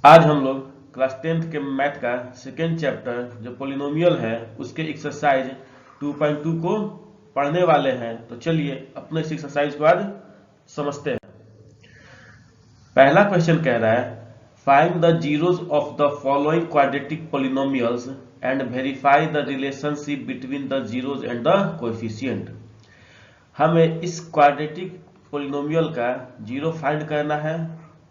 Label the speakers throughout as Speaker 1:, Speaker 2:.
Speaker 1: आज हम लोग क्लास 10th के मैथ का सेकेंड चैप्टर जो पोलिनोमियल है उसके एक्सरसाइज 2.2 को पढ़ने वाले हैं। तो चलिए अपने इस एक्सरसाइज को आज समझते हैं। पहला क्वेश्चन कह रहा है find the zeros of the following quadratic polynomials and verify the relationship between the zeros and the coefficient. हमें इस क्वाड्रेटिक पोलिनोमियल का जीरो फाइंड करना है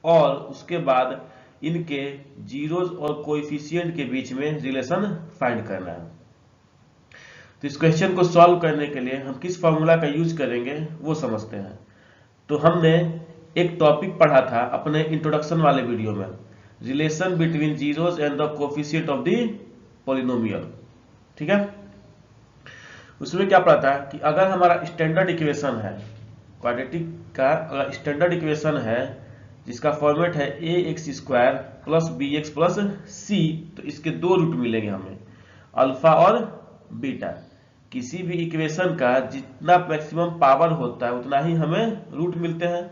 Speaker 1: और उसके बाद इनके जीरोस और कोएफिशिएंट के बीच में रिलेशन फाइंड करना है। तो इस क्वेश्चन को सॉल्व करने के लिए हम किस फॉर्मूला का यूज करेंगे वो समझते हैं। तो हमने एक टॉपिक पढ़ा था अपने इंट्रोडक्शन वाले वीडियो में, relation between zeros and the coefficient of the polynomial. ठीक है, उसमें क्या पढ़ा था कि अगर हमारा स्टैंडर्ड इक्वेशन है, क्वाड्रेटिक का अगर स्टैंडर्ड इक्वेशन है जिसका फॉर्मेट है a x square plus b x plus c, तो इसके दो रूट मिलेंगे हमें, अल्फा और बीटा। किसी भी इक्वेशन का जितना मैक्सिमम पावर होता है उतना ही हमें रूट मिलते हैं।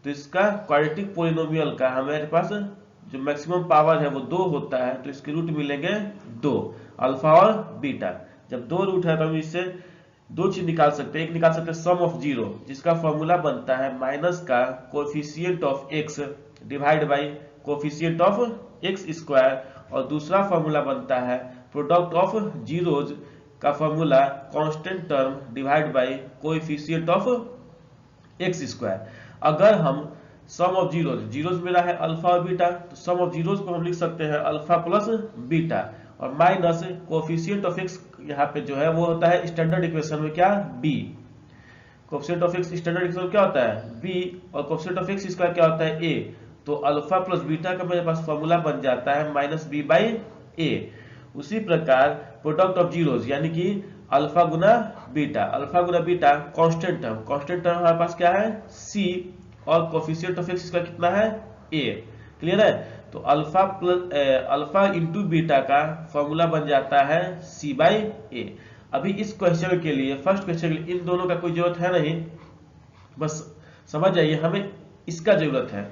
Speaker 1: तो इसका क्वाड्रेटिक पोलिनोमियल का हमारे पास जो मैक्सिमम पावर है वो 2 होता है, तो इसके रूट मिलेंगे 2, अल्फा और बीटा। जब 2 रूट है तो हम इससे दो चीज निकाल सकते हैं। एक निकाल सकते हैं सम ऑफ जीरो, जिसका फॉर्मूला बनता है माइनस का coefficient of x divide by coefficient of x square, और दूसरा फॉर्मूला बनता है प्रोडक्ट ऑफ जीरोज का formula constant term divide by coefficient of x square. अगर हम सम ऑफ जीरोज, जीरोज मेरा है अल्फा और बीटा, तो सम ऑफ जीरोज को हम लिख सकते हैं अल्फा प्लस बीटा, और माइनस कोएफिशिएंट ऑफ एक्स यहाँ पे जो है वो होता है स्टैंडर्ड इक्वेशन में क्या, B. Coefficient of x standard equation क्या होता है, बी, और कोएफिशिएंट ऑफ एक्स स्क्वायर क्या होता है, ए। तो अल्फा प्लस बीटा का मेरे पास फॉर्मूला बन जाता है माइनस बी बाई ए। उसी प्रकार प्रोडक्ट ऑफ जीरोज यानी कि अल्फा गुना बीटा कांस्टेंट टर्म हमारे पास क्या है, सी, और कोएफिशिएंट ऑफ एक्स स्क्वायर कितना है, ए। क्लियर है? तो अल्फा इंटू बीटा का फॉर्मूला बन जाता है सी बाई ए। अभी इस क्वेश्चन के लिए, फर्स्ट क्वेश्चन के लिए इन दोनों का कोई जरूरत है नहीं, बस समझ जाइए हमें इसका जरूरत है।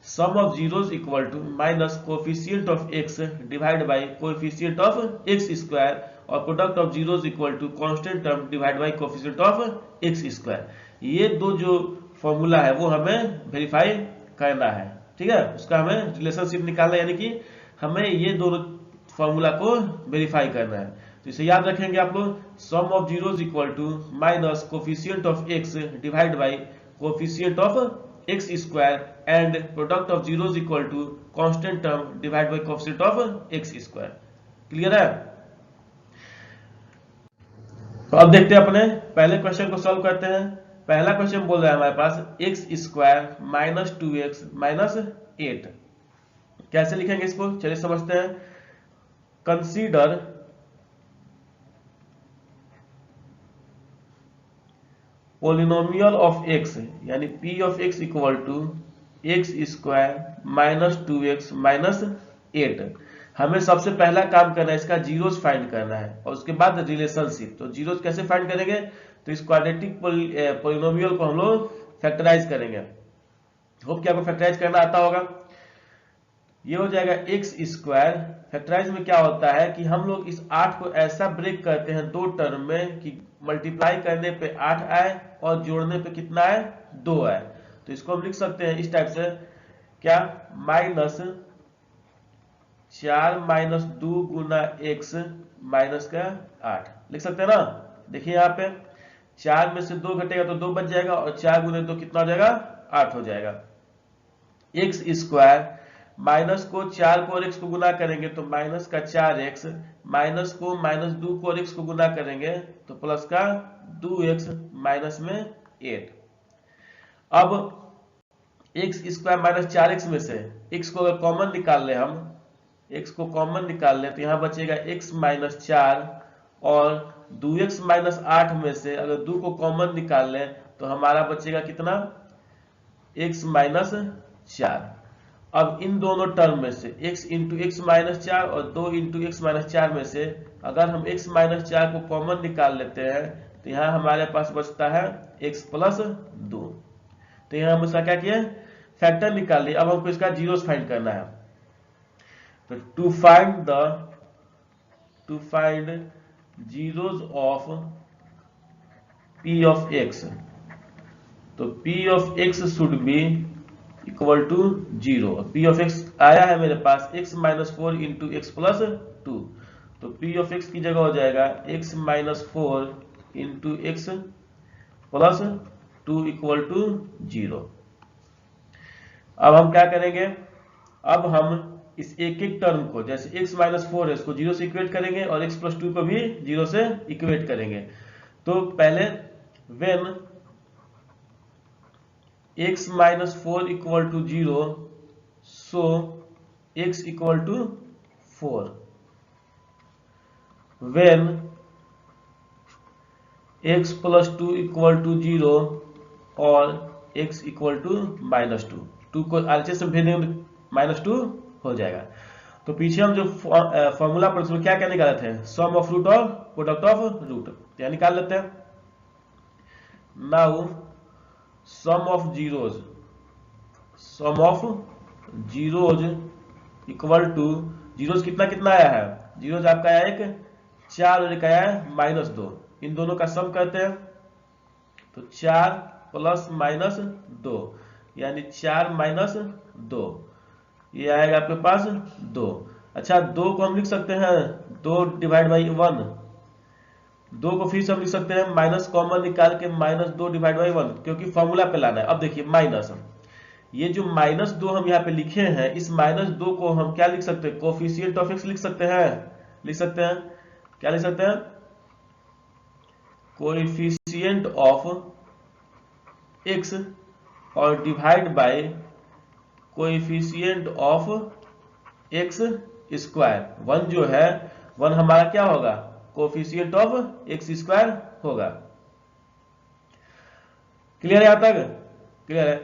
Speaker 1: Sum of zeros equal to minus coefficient of x divide by coefficient of x square, और product of zeros equal to constant term divide by coefficient of x square. ये दो जो फॉर्मूला है वो हमें वेरीफाई करना है। ठीक है, उसका हमें रिलेशनशिप निकालना है, यानी कि हमें ये दोनों फॉर्मूला को वेरीफाई करना है। तो इसे याद रखेंगे आप लोग, sum of zeros equal to minus coefficient of x divide by coefficient of x square, and product of zeros equal to constant term divide by coefficient of x square. Clear है? तो अब देखते हैं अपने पहले क्वेश्चन को solve करते हैं। पहला क्वेश्चन बोल रहा है हमारे पास x square minus 2x minus 8। कैसे लिखेंगे इसको, चलिए समझते हैं। कंसीडर पोलिनोमियल ऑफ x यानी p of x equal to x square minus 2x minus 8। हमें सबसे पहला काम करना है, इसका जीरोस फाइंड करना है, और उसके बाद रिलेशनशिप। तो जीरोस कैसे फाइंड करेंगे, तो इस क्वाड्रेटिक पोलिनोमियल को हम लोग फैक्टराइज करेंगे। होप कि आपको फैक्टराइज करना आता होगा। ये हो जाएगा एक्स स्क्वायर। फैक्टराइज में क्या होता है कि हम लोग इस 8 को ऐसा ब्रेक करते हैं दो टर्म में कि मल्टीप्लाई करने पे 8 आए और जोड़ने पे कितना आए, 2 आए। तो इसको हम लिख सकते हैं इस टाइप से, क्या, माइनस 4 माइनस 2 गुना एक्स माइनस का 8 लिख सकते हैं ना। देखिए यहाँ पे 4 में से 2 घटेगा तो 2 बच जाएगा, और 4 गुने 2 कितना हो जाएगा, 8 हो जाएगा। एक्स स्क्वायर, माइनस को 4 को और एक्स को गुना करेंगे तो माइनस का 4x, माइनस को माइनस 2 को और एक्स को गुना करेंगे तो प्लस का 2x माइनस में 8। अब एक्स स्क्वायर माइनस 4x में से x को अगर कॉमन निकाल ले, हम x को कॉमन निकाल ले तो यहां बचेगा x माइनस 4, और 2x माइनस 8 में से अगर 2 को कॉमन निकाल ले तो हमारा बचेगा कितना, x माइनस 4। अब इन दोनों टर्म में से x इंटू एक्स माइनस 4 और 2 इंटू एक्स माइनस 4 में से अगर हम x माइनस 4 को कॉमन निकाल लेते हैं तो यहाँ हमारे पास बचता है x प्लस 2। तो यहाँ हम इसका क्या किया, फैक्टर निकाल लिया। अब हमको इसका जीरोस फाइंड करना है। तो to find zeros of P of x, तो p of x should be equal to 0। P of x आया है मेरे पास x minus 4 into x plus 2, तो पी ऑफ एक्स की जगह हो जाएगा x minus 4 into x plus 2 equal to 0। अब हम क्या करेंगे, अब हम इस एक एक टर्म को, जैसे x माइनस 4 है इसको 0 से इक्वेट करेंगे और x प्लस 2 को भी 0 से इक्वेट करेंगे। तो पहले when x minus 4 equal to 0 so x equal to 4, when x plus 2 equal to 0 और x इक्वल टू माइनस 2, 2 को RHS में भेजेंगे -2 हो जाएगा। तो पीछे हम जो फॉर्मूला पर उसमें क्या क्या निकाले थे, सम ऑफ रूट और प्रोडक्ट ऑफ रूट, क्या निकाल लेते हैं। Now sum of zeros equal to, zeros कितना कितना आया है, जीरोज आपका आया एक 4 और एक आया है -2, इन दोनों का सम करते हैं तो 4 प्लस -2 यानी 4 माइनस 2, ये आएगा आपके पास 2। अच्छा 2 को हम लिख सकते हैं 2 डिवाइड बाई 1, 2 को फिर से हम लिख सकते हैं माइनस कॉमन निकाल के -2 डिवाइड बाई 1, क्योंकि फॉर्मूला पे लाना है। अब देखिए माइनस, ये जो -2 हम यहाँ पे लिखे हैं, इस -2 को हम क्या लिख सकते हैं, कोफिशिएंट ऑफ एक्स लिख सकते हैं, क्या लिख सकते हैं, कोएफिशिएंट ऑफ एक्स और divide by coefficient of x square. 1 जो है 1 हमारा क्या होगा, कोएफिशिएंट ऑफ एक्स स्क्वायर होगा। क्लियर है यहाँ तक, क्लियर है।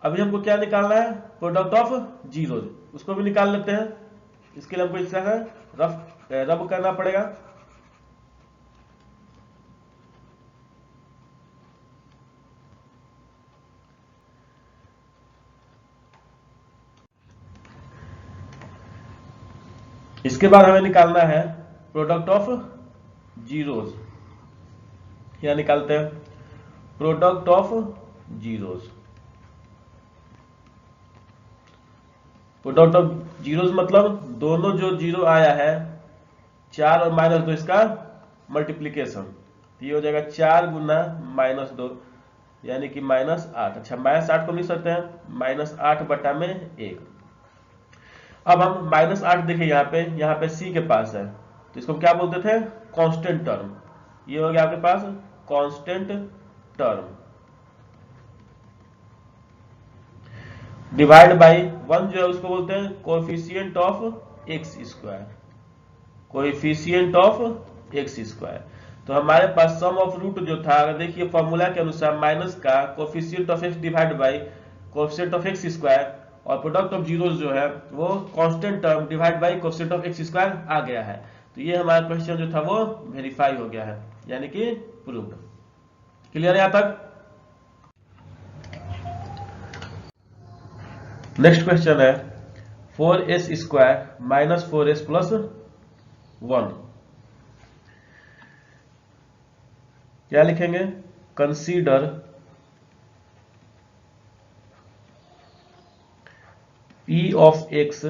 Speaker 1: अभी हमको क्या निकालना है, प्रोडक्ट ऑफ जीरोज, उसको भी निकाल लेते हैं। इसके लिए हमको इस तरह रब करना पड़ेगा। इसके बाद हमें निकालना है प्रोडक्ट ऑफ जीरोज, क्या निकालते हैं, product of zeros. Product of zeros मतलब दोनों जो जीरो आया है 4 और -2 इसका मल्टीप्लीकेशन, ये हो जाएगा 4 गुना -2 यानी कि -8। अच्छा -8 को लिख सकते हैं -8 बटा में 1। अब हम -8 देखिए यहाँ पे सी के पास है, तो इसको क्या बोलते थे, कांस्टेंट टर्म। ये हो गया आपके पास कांस्टेंट टर्म, डिवाइड बाई 1 जो है उसको बोलते हैं coefficient of x square, coefficient of x square. तो हमारे पास सम ऑफ रूट जो था, अगर देखिए फॉर्मूला के अनुसार माइनस का coefficient of x divide by coefficient of x square, और प्रोडक्ट ऑफ जीरोज जो है वो constant term divide by coefficient of x square आ गया है। तो ये हमारा क्वेश्चन जो था वो वेरीफाई हो गया है, यानी कि प्रूव्ड। क्लियर है यहाँ तक। नेक्स्ट क्वेश्चन है 4s square minus 4s plus 1, क्या लिखेंगे, consider p of x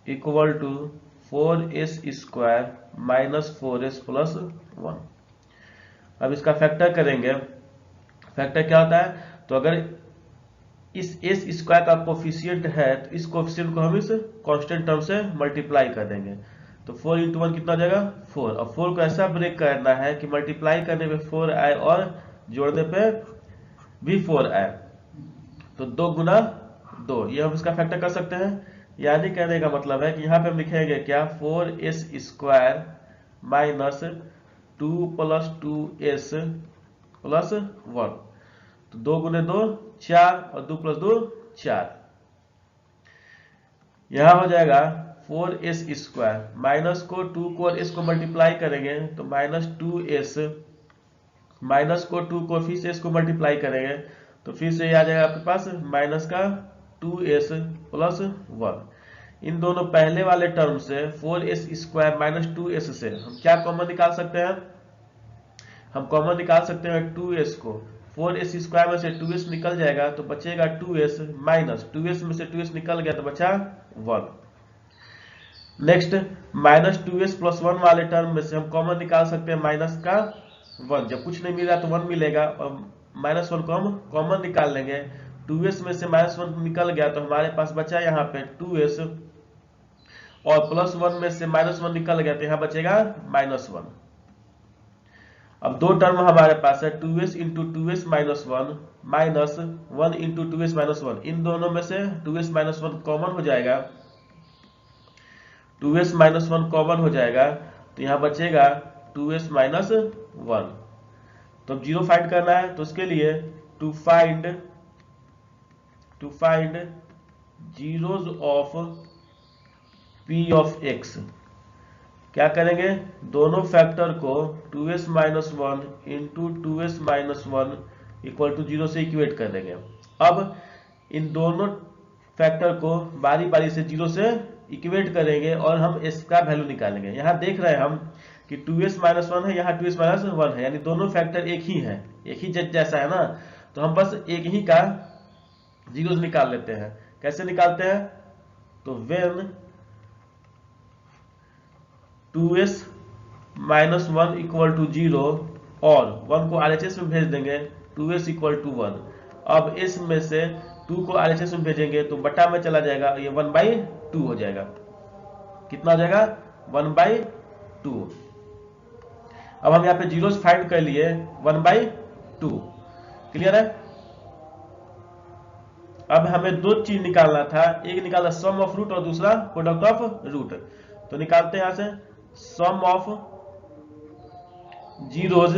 Speaker 1: equal to 4s square minus 4s plus 1। अब इसका फैक्टर करेंगे, फैक्टर क्या होता है, तो अगर इस s स्क्वायर का कोफिशिएंट है तो इस कोफिशिएंट को हम इस कांस्टेंट टर्म से मल्टीप्लाई कर देंगे, तो 4 इंटू 1 कितना हो जाएगा 4। और 4 को ऐसा ब्रेक करना है कि मल्टीप्लाई करने पे 4 आए और जोड़ने पे भी 4 आए, तो 2 गुना 2, ये हम इसका फैक्टर कर सकते हैं। यानी कहने का मतलब है कि यहाँ पे हम लिखेंगे क्या, 4s square minus 2 plus 2s plus 1, तो 2 गुने 2 4 और 2 प्लस 2 4, यहां हो जाएगा 4s स्क्वायर, माइनस को 2 को और s को मल्टीप्लाई करेंगे तो -2s, माइनस को 2 को फिर से s को मल्टीप्लाई करेंगे तो फिर से ये आ जाएगा आपके पास माइनस का 2s प्लस 1, इन दोनों पहले वाले टर्म से 4s² माइनस 2s से हम क्या कॉमन निकाल सकते हैं? हम कॉमन निकाल सकते हैं 2s को। 4s² में से 2s निकल जाएगा तो बचेगा 2s माइनस 2s में से 2s निकल गया तो बचा 1। नेक्स्ट माइनस 2s प्लस 1 वाले टर्म में से हम कॉमन निकाल सकते हैं माइनस का 1। जब कुछ नहीं मिल रहा तो 1 मिलेगा और माइनस 1 को हम कॉमन निकाल लेंगे। 2s में से माइनस 1 निकल गया तो हमारे पास बचा यहाँ पे 2s और प्लस 1 में से माइनस 1 निकल गया तो यहाँ बचेगा माइनस 1। अब दो टर्म हमारे पास है 2s into 2s minus 1 minus 1 into 2s minus 1। इन दोनों में से 2s माइनस 1 कॉमन हो जाएगा, 2s माइनस 1 कॉमन हो जाएगा तो यहाँ बचेगा 2s माइनस 1। तो अब जीरो फाइंड करना है तो उसके लिए to find zeros of p of x क्या करेंगे? दोनों फैक्टर को 2s minus 1 into 2s minus 1 equal to 0 से इक्वेट कर देंगे। अब इन दोनों फैक्टर को बारी बारी से 0 से इक्वेट करेंगे और हम s का वैल्यू निकालेंगे। यहाँ देख रहे हैं हम कि 2s माइनस 1 है, यहाँ 2s माइनस 1 है, यानी दोनों फैक्टर एक ही है, एक ही जैसा है ना। तो हम बस एक ही का जीरोस निकाल लेते हैं। कैसे निकालते हैं? तो when 2s minus 1 equal to 0 और 1 को RHS में भेज देंगे 2s इक्वल टू 1। अब इस में से 2 को RHS में भेजेंगे तो बटा में चला जाएगा, ये 1/2 हो जाएगा। कितना हो जाएगा? 1/2। अब हम यहाँ पे जीरोस फाइंड कर लिए 1/2। क्लियर है? अब हमें दो चीज निकालना था, एक निकाला सम ऑफ रूट और दूसरा प्रोडक्ट ऑफ रूट। तो निकालते हैं यहां से sum of zeros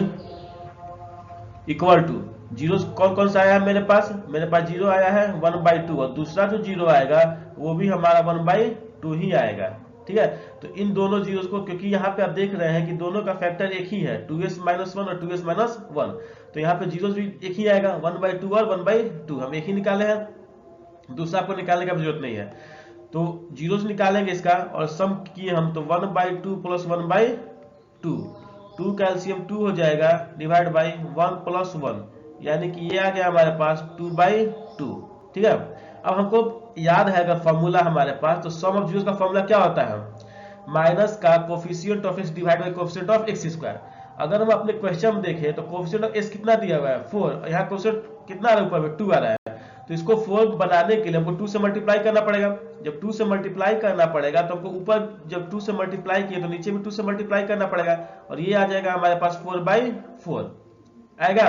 Speaker 1: equal to zeros कौन कौन सा आया है मेरे पास? मेरे पास जीरो आया है 1/2 और दूसरा जो जीरो आएगा वो भी हमारा 1/2 ही आएगा। ठीक है, तो इन दोनों जीरोस को, क्योंकि यहाँ पे आप देख रहे हैं कि दोनों का फैक्टर एक ही है 2s माइनस 1 और 2s माइनस 1, तो यहाँ पे जीरोस भी एक ही आएगा 1/2 और 1/2। हम एक ही निकाले हैं, दूसरा आपको निकालने की जरूरत नहीं है। तो जीरोस निकालेंगे इसका और सम किए हम तो 1/2 प्लस 1/2, 2 का एलसीएम 2 हो जाएगा डिवाइड बाई 1 प्लस 1, यानी कि ये आ गया हमारे पास 2/2। ठीक है, अब हमको याद है अगर फॉर्मूला हमारे पास, तो सम ऑफ जीरोस का फॉर्मूला क्या होता है? माइनस का coefficient of x divide by coefficient of x²। अगर हम अपने क्वेश्चन में देखें तो कोफिशिएंट ऑफ x कितना दिया हुआ है? 4। यहाँ कोफिशिएंट कितना आ रहा है? ऊपर में 2 आ रहा है। तो इसको 4 बनाने के लिए हमको 2 से मल्टीप्लाई करना पड़ेगा। जब 2 से मल्टीप्लाई करना पड़ेगा तो हमको ऊपर जब 2 से मल्टीप्लाई किए तो नीचे भी 2 से मल्टीप्लाई करना पड़ेगा और ये आ जाएगा हमारे पास 4/4 आएगा।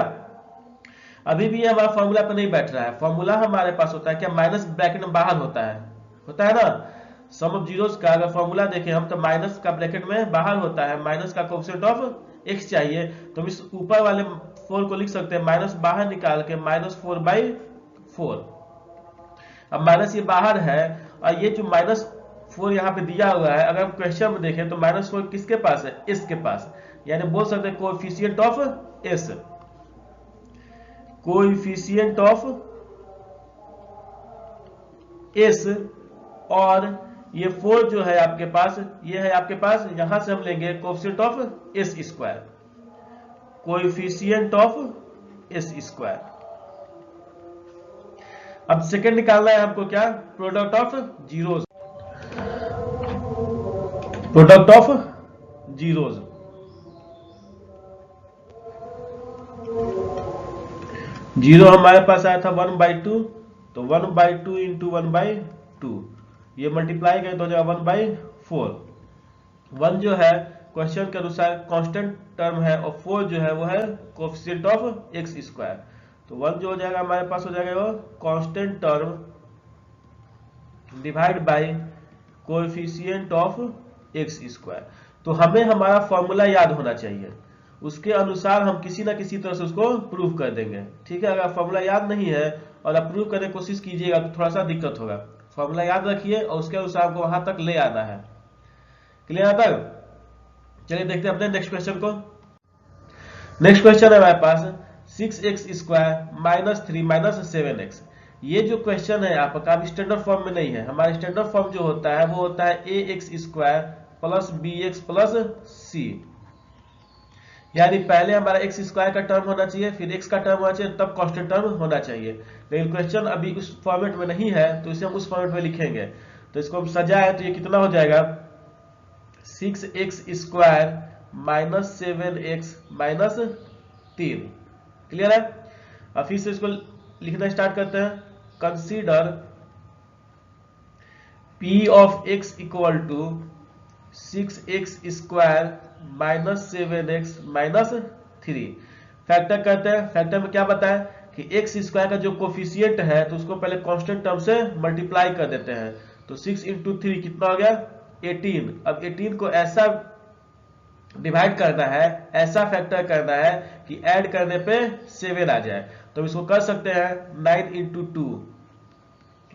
Speaker 1: अभी भी हमारा फॉर्मूला पे नहीं बैठ रहा है। फॉर्मूला हमारे पास होता है क्या? माइनस ब्रैकेट में बाहर होता है ना। सम ऑफ जीरोस का अगर फॉर्मूला देखें हम तो माइनस का ब्रैकेट में बाहर होता है, माइनस का कोएफिशिएंट ऑफ x चाहिए तो हम इस ऊपर वाले 4 को लिख सकते हैं माइनस बाहर निकाल के -4/4। अब माइनस ये बाहर है और ये जो -4 यहाँ पे दिया हुआ है, अगर हम क्वेश्चन में देखें तो -4 किसके पास है? इसके पास, यानी बोल सकते हैं coefficient of s, coefficient of s। और ये 4 जो है आपके पास, ये है आपके पास, यहां से हम लेंगे coefficient of s², coefficient of s²। अब सेकंड निकालना है हमको क्या? Product of zeros, product of zeros. Zero हमारे पास आया था 1/2, तो 1/2 इंटू 1/2 ये मल्टीप्लाई करें तो हो जाएगा 1/4। 1 जो है क्वेश्चन के अनुसार कांस्टेंट टर्म है और 4 जो है वो है कोएफिशिएंट ऑफ x²। तो 1 जो हो जाएगा हमारे पास हो जाएगा वो constant term divide by coefficient of x²। तो हमें हमारा फॉर्मूला याद होना चाहिए, उसके अनुसार हम किसी ना किसी तरह से उसको प्रूव कर देंगे। ठीक है, अगर फॉर्मूला याद नहीं है और आप प्रूव करने की कोशिश कीजिएगा तो थोड़ा सा दिक्कत होगा। फॉर्मूला याद रखिए और उसके अनुसार आपको वहां तक ले आना है। क्लियर है तक? चलिए देखते हैं अपने नेक्स्ट क्वेश्चन को। नेक्स्ट क्वेश्चन है हमारे पास 6x² -3 -7x। ये जो क्वेश्चन है आपका अभी स्टैंडर्ड फॉर्म में नहीं है। हमारा स्टैंडर्ड फॉर्म जो होता है वो होता है a x square plus b x plus c, यानी पहले हमारा एक्स स्क्वायर का टर्म होना चाहिए, फिर एक्स का टर्म होना चाहिए, तब कांस्टेंट टर्म होना चाहिए। लेकिन क्वेश्चन अभी उस फॉर्मेट में नहीं है तो इसे हम उस फॉर्मेट में लिखेंगे। तो इसको हम सजाए तो ये कितना हो जाएगा 6x square minus 7x minus 3। Clear है? अब फिर से इसको लिखना स्टार्ट करते हैं। Consider p of x equal to 6x square minus 7x minus 3। Factor करते हैं। फैक्टर में क्या बताया कि x स्क्वायर का जो कोफिशिएंट है तो उसको पहले कांस्टेंट टर्म से मल्टीप्लाई कर देते हैं। तो 6 इंटू 3 कितना हो गया 18। अब 18 को ऐसा डिवाइड करना है, ऐसा फैक्टर करना है कि ऐड करने पे 7 आ जाए। तो इसको कर सकते हैं 9 इंटू 2,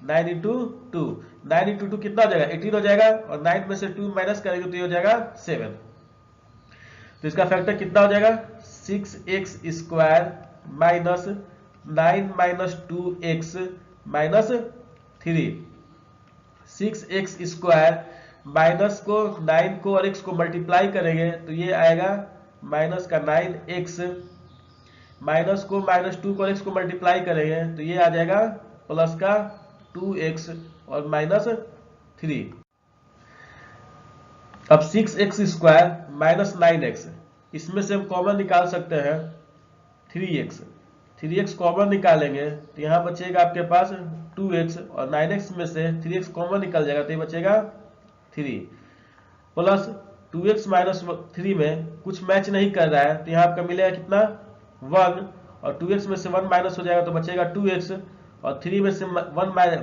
Speaker 1: 9 इंटू 2, 9 इंटू 2 कितना हो जाएगा 18 हो जाएगा, और 9 में से 2 माइनस करेंगे तो ये हो जाएगा 7। तो इसका फैक्टर कितना हो जाएगा 6x square minus 9 minus 2x minus 3। 6x square minus को 9 को और x को मल्टीप्लाई करेंगे तो ये आएगा माइनस का 9x, माइनस को माइनस 2 को x को मल्टीप्लाई करेंगे तो ये आ जाएगा प्लस का 2x और माइनस 3। अब 6x स्क्वायर माइनस 9x, इसमें से हम कॉमन निकाल सकते हैं 3x। 3x कॉमन निकालेंगे तो यहाँ बचेगा आपके पास 2x, और 9x में से 3x कॉमन निकल जाएगा तो ये बचेगा 3, प्लस 2x माइनस 3 में कुछ मैच नहीं कर रहा है तो यहाँ आपका मिलेगा कितना 1, और 2x में से 1 माइनस हो जाएगा तो बचेगा 2x, और 3 में से 1 माइनस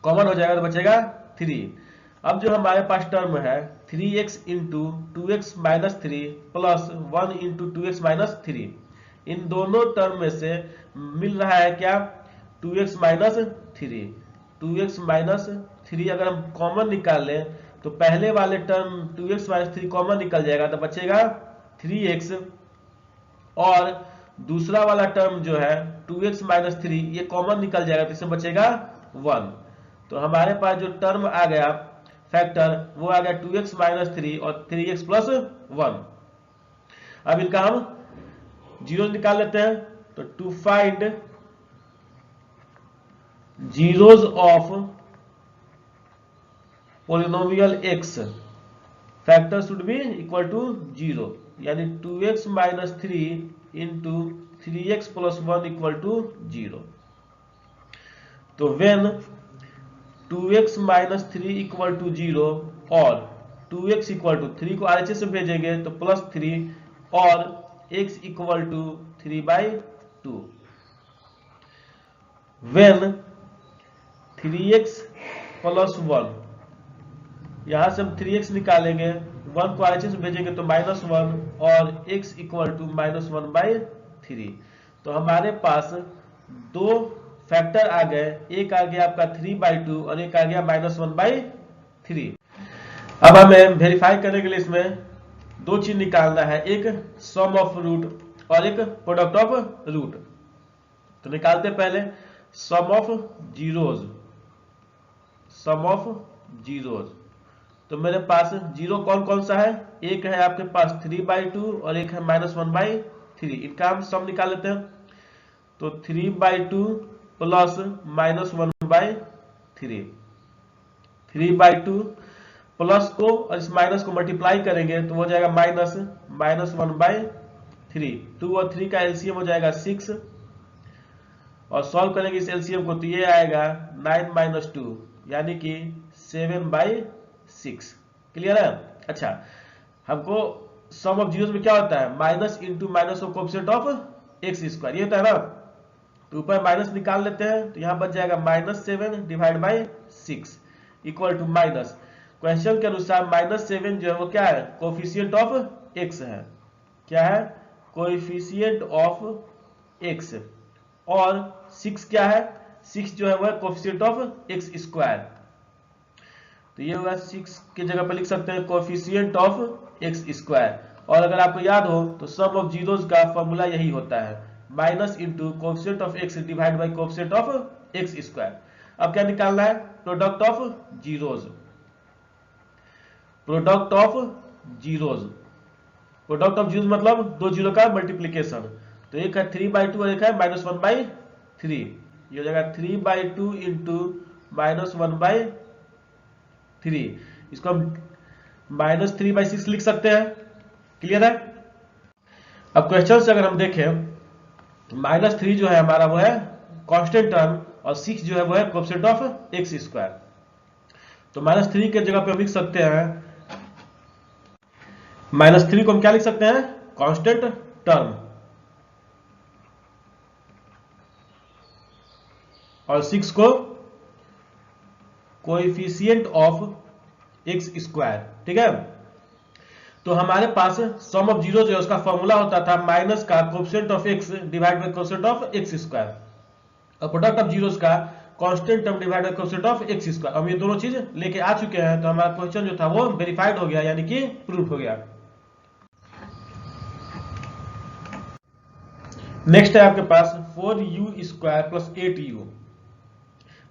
Speaker 1: कॉमन हो जाएगा तो बचेगा 3। अब जो हमारे पास टर्म है 3x into 2x minus 3 plus 1 into 2x minus 3, इन दोनों टर्म में से मिल रहा है क्या 2x माइनस 3। 2x माइनस 3 अगर हम कॉमन निकाल लें तो पहले वाले टर्म 2x माइनस 3 कॉमन निकल जाएगा तो बचेगा 3x, और दूसरा वाला टर्म जो है 2x माइनस 3 ये कॉमन निकल जाएगा तो इसमें बचेगा 1। तो हमारे पास जो टर्म आ गया फैक्टर वो आ गया 2x माइनस 3 और 3x प्लस 1। अब इनका हम जीरो निकाल लेते हैं। तो to find zeros of polynomial x factor should be equal to 0, यानी 2x minus 3 into 3x plus 1 equal to 0। तो when 2x minus 3 equal to 0 और 2x इक्वल टू 3 को RHS से भेजेंगे तो प्लस 3 और x equal to 3/2। When 3x plus 1, यहां से हम 3x निकालेंगे, 1 को RHS से भेजेंगे तो -1 और x इक्वल टू -1/3। तो हमारे पास दो फैक्टर आ गए, एक आ गया आपका 3/2 और एक आ गया -1/3। अब हमें वेरीफाई करने के लिए इसमें दो चीज निकालना है, एक सम ऑफ रूट और एक प्रोडक्ट ऑफ रूट। तो निकालते पहले sum of zeros. Sum of zeros, तो मेरे पास जीरो कौन कौन सा है, एक है आपके पास 3/2 और एक है -1/3। इनका हम सम निकाल लेते हैं। तो 3/2 प्लस -1/3, 3/2 प्लस को और इस माइनस को मल्टीप्लाई करेंगे तो हो जाएगा -1/3। 2 और 3 का एलसीएम हो जाएगा 6, और सॉल्व करेंगे इस एलसीएम को तो ये आएगा 9 - 2 यानी कि 7/6। क्लियर है? अच्छा, हमको सम ऑफ जीरोस में क्या होता है, minus into minus of coefficient of x square, ये होता है ना। तो ऊपर माइनस निकाल लेते हैं तो यहां बच जाएगा -7/6 इक्वल टू माइनस, क्वेश्चन के अनुसार -7 जो है वो क्या है, कोएफिशिएंट ऑफ एक्स है। क्या है? Coefficient of x. और 6 क्या है, 6 जो है वह कोएफिशिएंट ऑफ एक्स स्क्वायर। तो ये होगा 6 की जगह पर लिख सकते हैं कोएफिशिएंट ऑफ एक्स स्क्वायर। और अगर आपको याद हो तो सम ऑफ जीरोस का फॉर्मूला यही होता है, minus into coefficient of x divide by coefficient of x square. अब क्या निकालना है, product of zeros, product of zeros, product of zeros मतलब दो जीरो का मल्टीप्लीकेशन। तो एक है 3/2 और एक है -1/3, ये हो जाएगा 3/2 इंटू -1/3। इसको हम -3/6 लिख सकते हैं। क्लियर है। अब क्वेश्चन से अगर हम देखें, -3 जो है हमारा वो है कांस्टेंट टर्म और 6 जो है वो है कोएफिशिएंट ऑफ एक्स स्क्वायर। तो -3 के जगह पे हम लिख सकते हैं, -3 को हम क्या लिख सकते हैं, कांस्टेंट टर्म, और 6 को कोएफिशिएंट ऑफ एक्स स्क्वायर। ठीक है। तो हमारे पास सम ऑफ जीरो जो है उसका फॉर्मूला होता था माइनस का coefficient of x divide by coefficient of x square, और प्रोडक्ट ऑफ जीरोस का constant term divide by coefficient of x square. हम ये दोनों चीज लेके आ चुके हैं, तो हमारा क्वेश्चन जो था वो वेरीफाइड हो गया, यानी कि प्रूफ हो गया। नेक्स्ट है आपके पास 4u² प्लस 8u।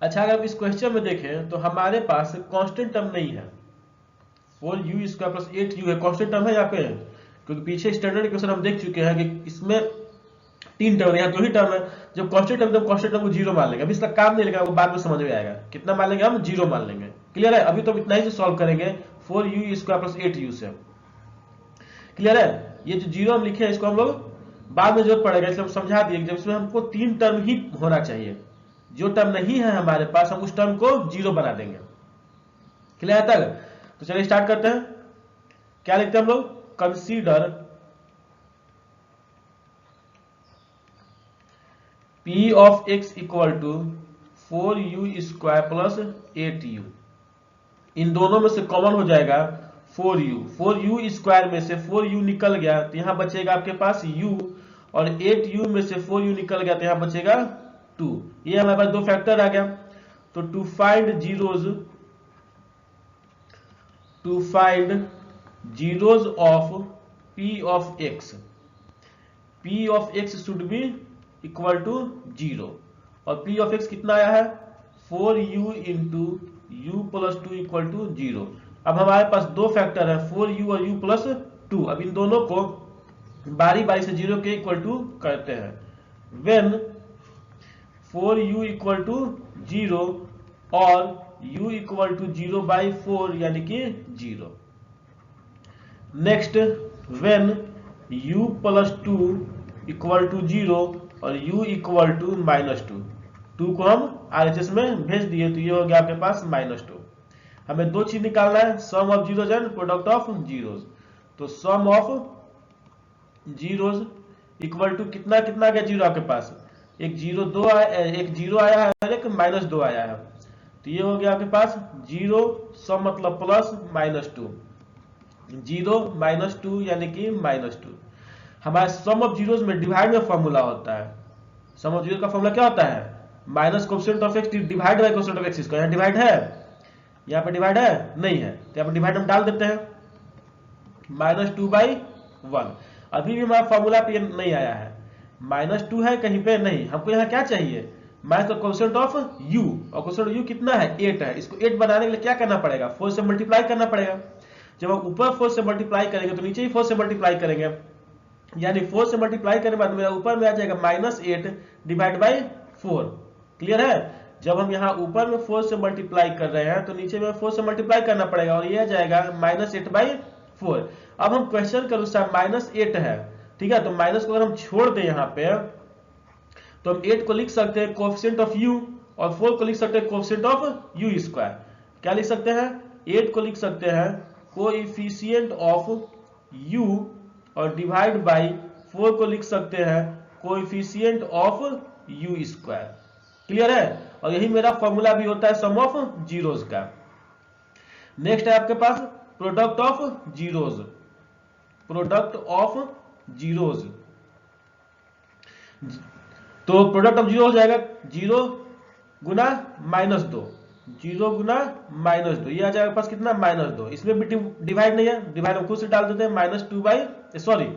Speaker 1: अच्छा, अगर आप इस क्वेश्चन में देखें तो हमारे पास कांस्टेंट टर्म नहीं है, 4u² प्लस 8u है, कांस्टेंट टर्म है यहाँ पे, क्योंकि पीछे स्टैंडर्ड इक्वेशन हम देख चुके हैं कि इसमें 3 टर्म है, यहाँ 2 ही टर्म है। जब कांस्टेंट टर्म, जब कांस्टेंट टर्म को 0 मान लेंगे, अभी इसका काम नहीं लेगा, वो बाद में समझ में आएगा। कितना मान लेंगे हम, 0 मान लेंगे। क्लियर है। अभी तो हम इतना ही से सॉल्व करेंगे 4u² प्लस 8u से। क्लियर है। ये जो 0 हम लिखे हैं इसको हम लोग बाद में जरूरत पड़ेगा, इसलिए हम समझा दिए जब इसमें हमको 3 टर्म ही होना चाहिए, जो टर्म नहीं है हमारे पास हम उस टर्म को 0 बना देंगे। क्लियर है तक। तो चलिए स्टार्ट करते हैं। क्या लिखते हैं हम लोग, consider P of x equal to 4u² plus 8u। इन दोनों में से कॉमन हो जाएगा 4u, 4u² में से 4u निकल गया तो यहां बचेगा आपके पास u, और 8u में से 4u निकल गया तो यहां बचेगा 2। ये हमारे पास दो फैक्टर आ गया। तो to find zeros of P of x, P of x should be equal to 0, और P ऑफ x कितना आया है, 4u into u plus 2 equal to 0। अब हमारे पास दो फैक्टर है 4u और u प्लस 2। अब इन दोनों को बारी बारी से 0 के इक्वल टू करते हैं। व्हेन 4u इक्वल टू 0 और u इक्वल टू 0/4 यानी कि 0। Next, when u plus 2 equal to 0 और u इक्वल टू -2, 2 को हम RHS में भेज दिए तो ये हो गया आपके पास -2। हमें दो चीज निकालना है, sum of zeros and product of zeros. तो sum of zeros equal to कितना कितना गया, 0 आपके पास, एक 0 2 आया, एक 0 आया है और एक -2 आया है। तो ये हो गया आपके पास 0 सम मतलब प्लस -2, 0 -2 यानी कि -2। हमारे सम ऑफ जीरोज में डिवाइड में फॉर्मूला होता है। सम ऑफ जीरो का फॉर्मूला क्या होता है, minus coefficient of x divide by coefficient of x square. यहाँ डिवाइड है, यहाँ पे डिवाइड है नहीं है, तो यहाँ पे डिवाइड हम डाल देते हैं, -2/1। अभी भी हमारा फॉर्मूला पे नहीं आया है, -2 है कहीं पे नहीं, हमको यहाँ क्या चाहिए, माइनस का कोएफिशिएंट ऑफ u, और कोएफिशिएंट ऑफ u कितना है, 8 है। इसको 8 बनाने के लिए क्या करना पड़ेगा, 4 से मल्टीप्लाई करना पड़ेगा। जब हम ऊपर 4 से मल्टीप्लाई करेंगे तो नीचे ही 4 से मल्टीप्लाई करेंगे, यानी 4 से मल्टीप्लाई करने के बाद मेरा ऊपर में आ जाएगा -8 डिवाइड बाय 4। क्लियर है। जब हम यहाँ ऊपर में 4 से मल्टीप्लाई कर रहे हैं तो नीचे में 4 से मल्टीप्लाई करना पड़ेगा, और ये आ जाएगा -8/4। अब हम क्वेश्चन के अनुसार -8 है, ठीक है, तो माइनस को अगर हम छोड़ दें यहाँ पे तो हम 8 को लिख सकते हैं कोएफिशिएंट ऑफ u, और 4 को लिख सकते हैं कोएफिशिएंट ऑफ u²। क्या लिख सकते हैं, 8 को लिख सकते हैं कोएफिशिएंट ऑफ u, और डिवाइड बाय 4 को लिख सकते हैं कोएफिशिएंट ऑफ u²। क्लियर है। और यही मेरा फॉर्मूला भी होता है सम ऑफ जीरोज का। नेक्स्ट है आपके पास product of zeros, product of zeros. तो प्रोडक्ट ऑफ जीरो हो जाएगा 0 गुना -2, 0 गुना -2, ये आ जाएगा पास कितना, -2। इसमें भी डिवाइड नहीं है, डिवाइड हम खुद से डाल देते हैं, -2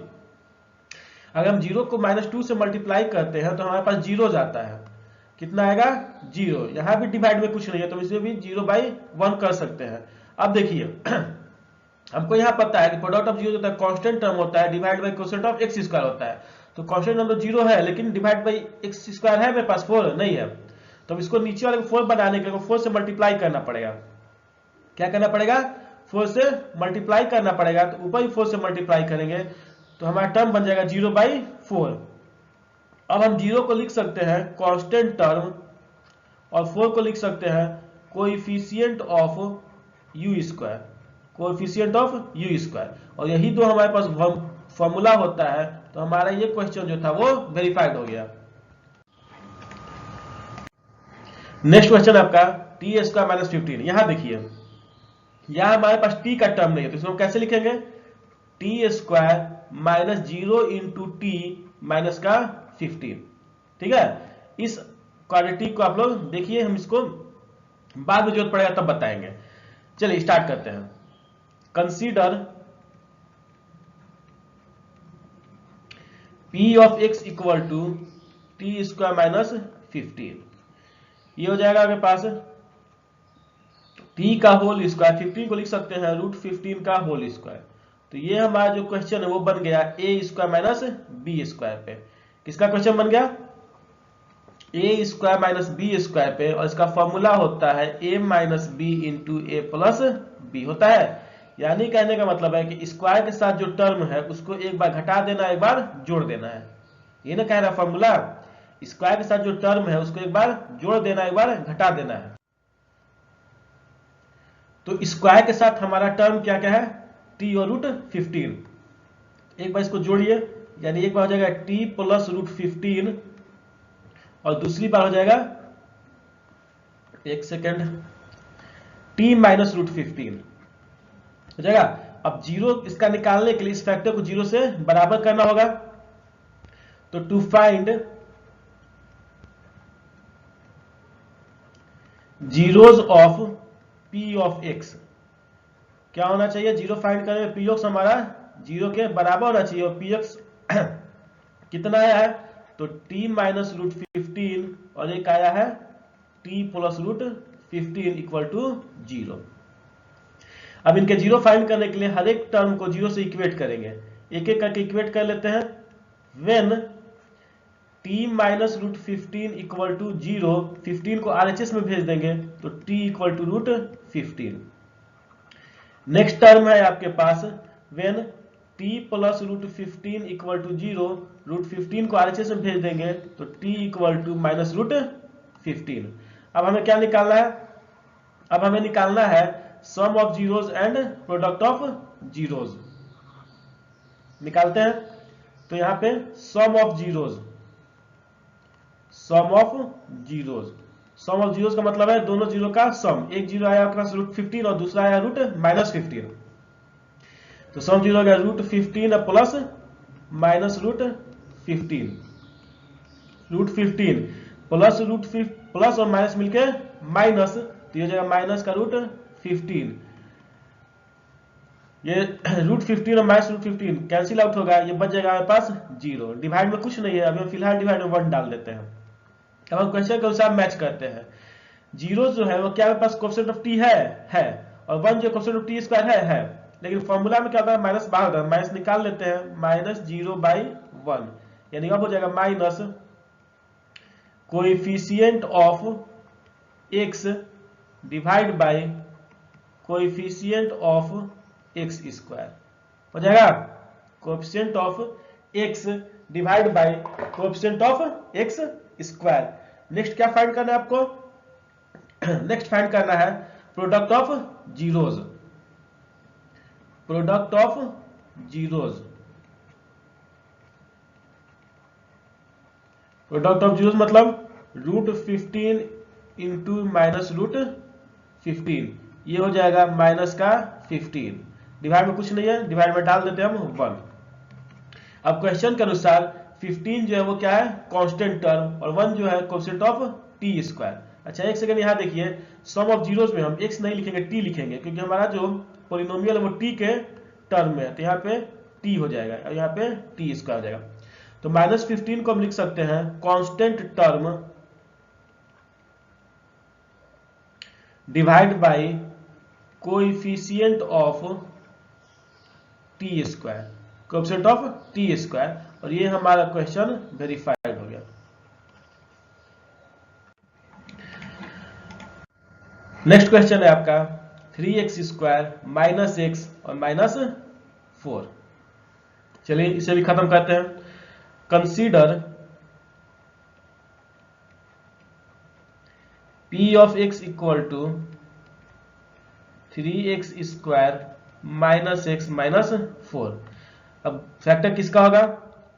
Speaker 1: अगर हम 0 को -2 से मल्टीप्लाई करते हैं तो हमारे पास 0 जाता है, कितना आएगा 0। यहाँ भी डिवाइड में कुछ नहीं है तो इसे भी 0/1 कर सकते हैं। अब देखिए हमको यहाँ पता है कि प्रोडक्ट ऑफ जीरो जो होता है कांस्टेंट टर्म होता है divide by quotient of x square होता है। तो कांस्टेंट टर्म तो 0 है लेकिन डिवाइड बाई एक्स स्क्वायर है मेरे पास 4 नहीं है। तो अब इसको नीचे वाले को 4 बनाने के लिए 4 से मल्टीप्लाई करना पड़ेगा। क्या करना पड़ेगा 4 से मल्टीप्लाई करना पड़ेगा। तो ऊपर ही 4 से मल्टीप्लाई करेंगे तो हमारा टर्म बन जाएगा 0/4। अब हम 0 को लिख सकते हैं कांस्टेंट टर्म और 4 को लिख सकते हैं coefficient of you square, coefficient of you square. और यही दो हमारे पास फॉर्मूला होता है। तो हमारा ये क्वेश्चन जो था वो वेरीफाइड हो गया। नेक्स्ट क्वेश्चन आपका टी स्क्वायर माइनस 15। यहां देखिए यहां हमारे पास टी का टर्म नहीं है तो इसको हम कैसे लिखेंगे T square minus 0 into T minus का 15। ठीक है, इस क्वाड्रेटिक को आप लोग देखिए, हम इसको बाद में जरूरत पड़ेगा तब बताएंगे। चलिए स्टार्ट करते हैं। Consider P of x equal to T square minus 15। ये हो जाएगा आपके पास टी का होल स्क्वायर, 15 को लिख सकते हैं √15 का होल स्क्वायर। तो ये हमारा जो क्वेश्चन है वो बन गया ए स्क्वायर माइनस बी स्क्वायर पे। किसका क्वेश्चन बन गया ए स्क्वायर माइनस बी स्क्वायर पे। और इसका फॉर्मूला होता है ए माइनस बी इंटू ए प्लस बी होता है। यानी कहने का मतलब है कि स्क्वायर के साथ जो टर्म है उसको एक बार घटा देना एक बार जोड़ देना है। ये ना कह रहा फॉर्मूला, स्क्वायर के साथ जो टर्म है उसको एक बार जोड़ देना एक बार घटा देना है। तो स्क्वायर के साथ हमारा टर्म क्या क्या है टी और √15। एक बार इसको जोड़िए यानी एक बार हो जाएगा टी प्लस √15 और दूसरी बार हो जाएगा एक सेकेंड टी माइनस √15 हो जाएगा। अब 0 इसका निकालने के लिए इस फैक्टर को 0 से बराबर करना होगा। तो to find zeros of P of x क्या होना चाहिए 0 फाइंड करें पी ऑफ हमारा 0 के बराबर होना चाहिए। और पी एक्स कितना आया है तो t माइनस √15 और एक आया है t प्लस √15 इक्वल टू 0। अब इनके 0 फाइंड करने के लिए हर एक टर्म को 0 से इक्वेट करेंगे, एक एक करके इक्वेट कर लेते हैं। When t minus √15 equal to 0, 15 को RHS में भेज देंगे तो t equal to √15। Next term है आपके पास when t plus √15 equal to 0, √15 को RHS में भेज देंगे तो t इक्वल टू माइनस √15। अब हमें क्या निकालना है, अब हमें निकालना है sum of zeros and product of zeros. निकालते हैं तो यहां पे sum of zeros, sum of zeros, sum of zeros का मतलब है दोनों जीरो का सम। एक जीरो आया आपके पास √15 और दूसरा आया √-15। तो सम जीरो गया √15 प्लस माइनस √15, √15 प्लस प्लस और माइनस मिलके माइनस, तो ये जाएगा माइनस का √15। ये √15 और माइनस √15 कैंसिल आउट होगा, ये बच जाएगा हमारे पास 0। डिवाइड में कुछ नहीं है, अभी फिलहाल डिवाइड में 1 डाल देते हैं। अब हम क्वेश्चन के अनुसार मैच करते हैं। 0 जो है वो क्या हमारे पास कोएफिशिएंट ऑफ टी है और 1 जो कोएफिशिएंट ऑफ टी स्क्वायर है। लेकिन फॉर्मूला में क्या होता है माइनस बाहर होता है, माइनस निकाल लेते हैं माइनस 0/1 यानी अब हो जाएगा minus coefficient of x divide by coefficient of x square हो जाएगा। Coefficient of x divide by coefficient of x square. Next क्या फाइंड करना है आपको, नेक्स्ट फाइंड करना है product of zeros, product of zeros, product of zeros मतलब √15 into minus √15, ये हो जाएगा माइनस का 15। डिवाइड में कुछ नहीं है, डिवाइड में डाल देते हैं हम 1। अब क्वेश्चन के अनुसार 15 जो है वो क्या है कांस्टेंट टर्म और 1 जो है कोएफिशिएंट ऑफ टी स्क्वायर। अच्छा एक सेकंड यहाँ देखिए, सम ऑफ जीरोज में हम x नहीं लिखेंगे t लिखेंगे क्योंकि हमारा जो पॉलिनोमियल है वो t के टर्म में है। तो यहाँ पे t हो जाएगा और यहाँ पे t स्क्वायर हो जाएगा। तो -15 को हम लिख सकते हैं constant term divide by coefficient of T square, coefficient of T square, और ये हमारा क्वेश्चन वेरीफाइड हो गया। नेक्स्ट क्वेश्चन है आपका 3x स्क्वायर माइनस एक्स और माइनस 4। चलिए इसे भी खत्म करते हैं। Consider p of x equal to 3x square minus x minus 4। अब फैक्टर किसका होगा?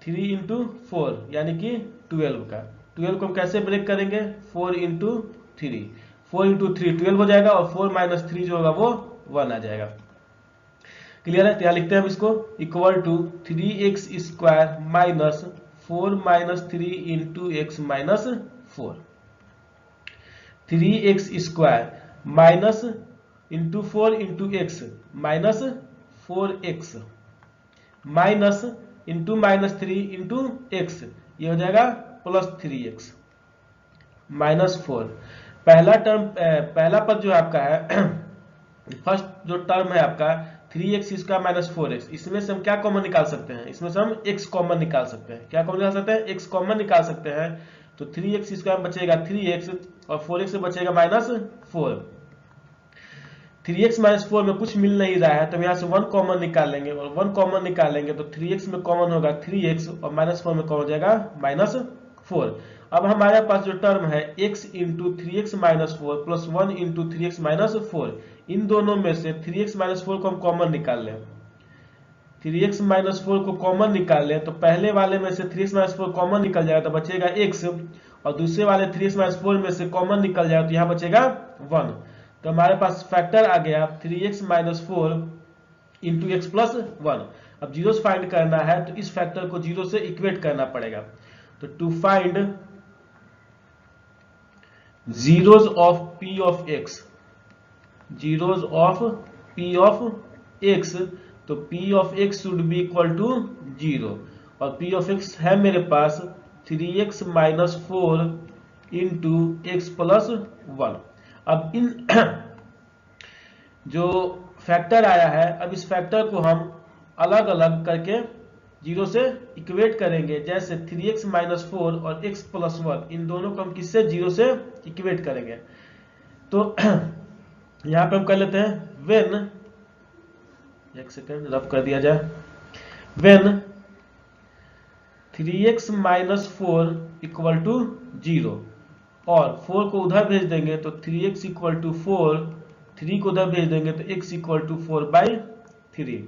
Speaker 1: 3 इंटू 4 यानी कि 12 का। 12 को हम कैसे ब्रेक करेंगे? 4 इंटू 3, 4 इंटू 3 12 हो जाएगा, और 4 माइनस 3 जो होगा वो 1 आ जाएगा। क्लियर है? तो यहाँ लिखते हैं हम इसको equal to 3x square minus 4 minus 3 into x minus 4। 3x square minus into 4 into x minus 4x minus into minus 3 into x, ये हो जाएगा प्लस 3x माइनस 4। पहला टर्म, पहला पद जो आपका है फर्स्ट जो टर्म है आपका 3x स्क्वायर माइनस 4x, इसमें से हम क्या कॉमन निकाल सकते हैं? इसमें से हम x कॉमन निकाल सकते हैं। क्या कॉमन निकाल सकते हैं? x कॉमन निकाल सकते हैं। तो 3x स्क्वायर बचेगा 3x और 4x से बचेगा माइनस 4। 3x माइनस 4 में कुछ मिल नहीं रहा है, तो यहाँ से 1 कॉमन निकाल लेंगे, और 1 कॉमन निकालेंगे तो 3x में कॉमन होगा 3x और माइनस 4 में कॉमन हो जाएगा माइनस 4। अब हमारे पास जो टर्म है x into 3x minus 4 plus 1 into 3x minus 4, इन दोनों में से 3x माइनस 4 को हम कॉमन निकाल लें। 3x माइनस 4 को कॉमन निकाल लें तो पहले वाले में से 3x माइनस 4 कॉमन निकल जाएगा तो बचेगा x, और दूसरे वाले 3x माइनस 4 में से कॉमन निकल जाएगा तो यहाँ बचेगा 1। तो हमारे पास फैक्टर आ गया 3x minus 4 into x plus 1। अब जीरोस फाइंड करना है तो इस फैक्टर को जीरो से इक्वेट करना पड़ेगा। तो to find zeros of p of x, zeros of p of x, तो p of x should be equal to 0, और p ऑफ x है मेरे पास 3x minus 4 into x plus 1। अब इन जो फैक्टर आया है, अब इस फैक्टर को हम अलग अलग करके जीरो से इक्वेट करेंगे। जैसे 3x माइनस 4 और x प्लस 1, इन दोनों को हम किससे? जीरो से इक्वेट करेंगे। तो यहां पे हम कर लेते हैं व्हेन, एक सेकेंड रफ कर दिया जाए, when 3x minus 4 equal to 0, और 4 को उधर भेज देंगे तो 3x इक्वल टू 4, 3 को उधर भेज देंगे तो x equal to 4/3।